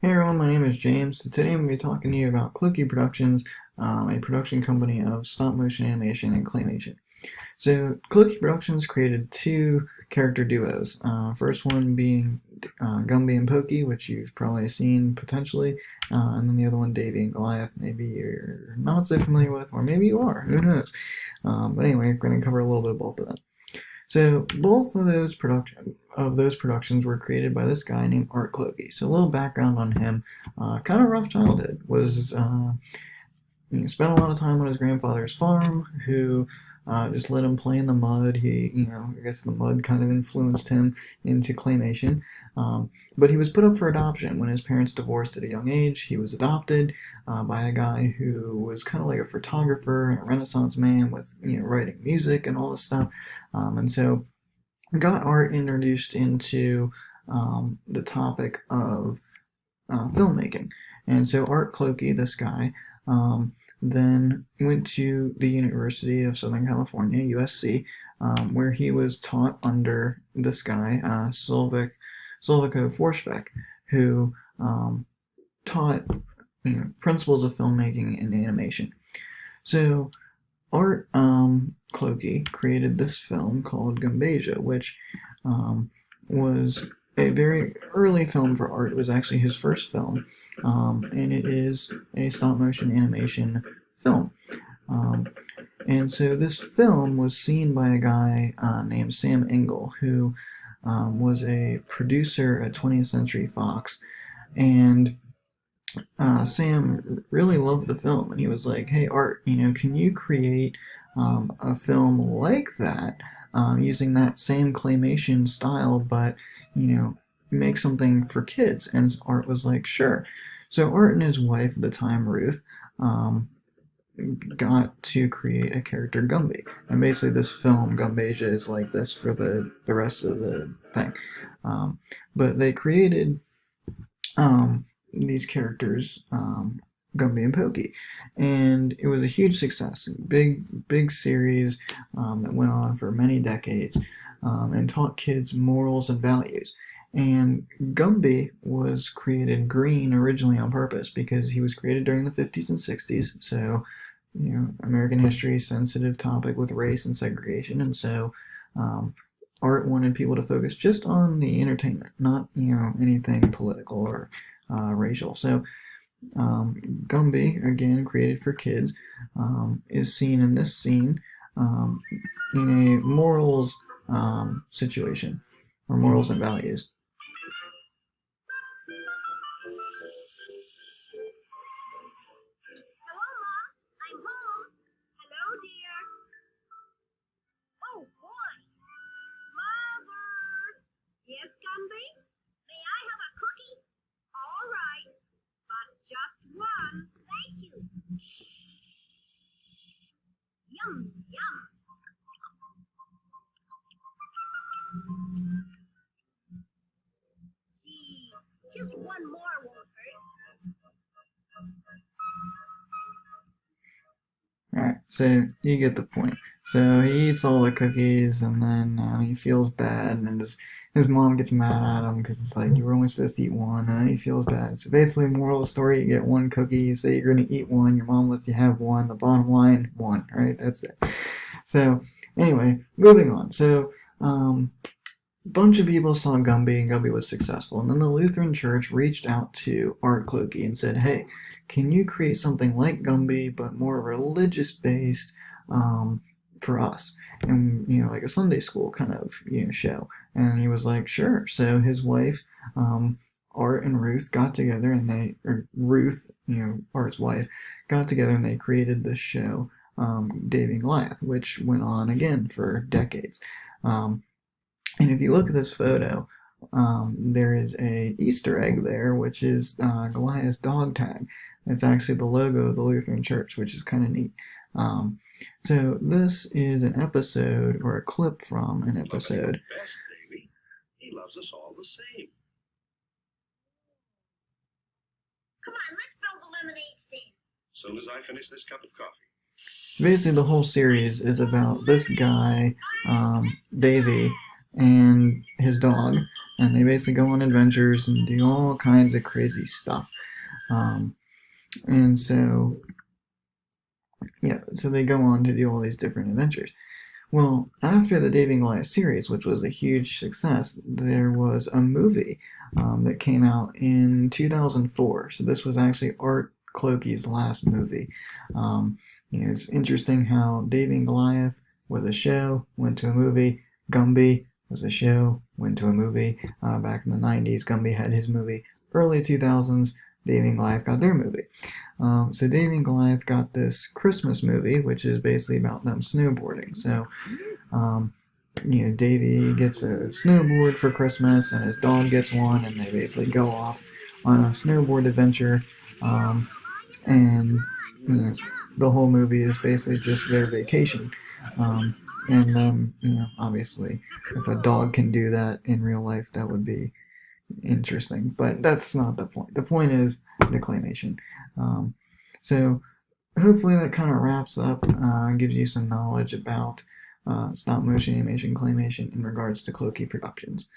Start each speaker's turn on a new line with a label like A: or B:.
A: Hey everyone, my name is James. Today I'm going to be talking to you about Clokey Productions, a production company of stop motion animation and claymation. So Clokey Productions created two character duos. First one being Gumby and Pokey, which you've probably seen potentially, and then the other one Davy and Goliath. Maybe you're not so familiar with, or maybe you are. Who knows? But anyway, we're going to cover a little bit of both of them. So both of those productions were created by this guy named Art Clokey. So a little background on him: kind of rough childhood. He spent a lot of time on his grandfather's farm, who just let him play in the mud. I guess the mud kind of influenced him into claymation. But he was put up for adoption when his parents divorced at a young age. He was adopted by a guy who was kind of like a photographer and a Renaissance man with writing music and all this stuff. And so got Art introduced into the topic of filmmaking. And so Art Clokey, this guy, then went to the University of Southern California, USC, where he was taught under this guy, Solviko Forsbeck, who taught principles of filmmaking and animation. So Art Clokey created this film called Gumbasia, which was a very early film for Art. It was actually his first film, and it is a stop-motion animation film. And so this film was seen by a guy named Sam Engel, who was a producer at 20th Century Fox, and Sam really loved the film, and he was like, "Hey, Art, can you create a film like that using that same claymation style, but make something for kids?" And Art was like, "Sure." So Art and his wife at the time, Ruth, got to create a character Gumby, and basically this film Gumbasia is like this for the rest of the thing. But they created these characters, Gumby and Pokey, and it was a huge success. Big series that went on for many decades and taught kids morals and values. And Gumby was created green originally on purpose because he was created during the 50s and 60s. So, American history, sensitive topic with race and segregation, and so Art wanted people to focus just on the entertainment, not anything political or racial. So Gumby, again created for kids, is seen in this scene in a morals situation, or morals and values.
B: Hello, Mom. I'm home. Hello, dear. Oh, boy. Mother. Yes, Gumby? May I have a cookie? All right, but just one. Thank you. Yum, yum. Gee, just one more won't hurt.
A: Alright, so you get the point. So he eats all the cookies, and then he feels bad, and his mom gets mad at him because it's like, you were only supposed to eat one, and then he feels bad. So basically, moral of the story: you get one cookie, you say you're going to eat one, your mom lets you have one. The bottom line, one, right? That's it. So anyway, moving on. So bunch of people saw Gumby, and Gumby was successful. And then the Lutheran Church reached out to Art Clokey and said, "Hey, can you create something like Gumby, but more religious based for us?" And like a Sunday school kind of show. And he was like, "Sure." So his wife, Art and Ruth got together, and Ruth, Art's wife, got together, and they created this show, Davy and Goliath, which went on again for decades. And if you look at this photo, there is a Easter egg there, which is Goliath's dog tag. It's actually the logo of the Lutheran Church, which is kind of neat. So this is an episode, or a clip from an episode.
C: Best, Davy. He loves us all the same.
B: Come on, let's build a lemonade stand.
C: Soon as I finish this cup of coffee.
A: Basically, the whole series is about this guy, Davy, and his dog, and they basically go on adventures and do all kinds of crazy stuff. Um, and so, so they go on to do all these different adventures. Well, after the David and Goliath series, which was a huge success, there was a movie that came out in 2004. So this was actually Art Clokey's last movie. It's interesting how David and Goliath was a show, went to a movie. Gumby was a show, went to a movie. Back in the 90s, Gumby had his movie. Early 2000s, David and Goliath got their movie. So Davy and Goliath got this Christmas movie, which is basically about them snowboarding. So, um, Davy gets a snowboard for Christmas, and his dog gets one, and they basically go off on a snowboard adventure. Um, and the whole movie is basically just their vacation. And then, obviously, if a dog can do that in real life, that would be interesting. But that's not the point. The point is the claymation. Um, so hopefully that kind of wraps up, gives you some knowledge about stop motion animation claymation in regards to Clokey Productions.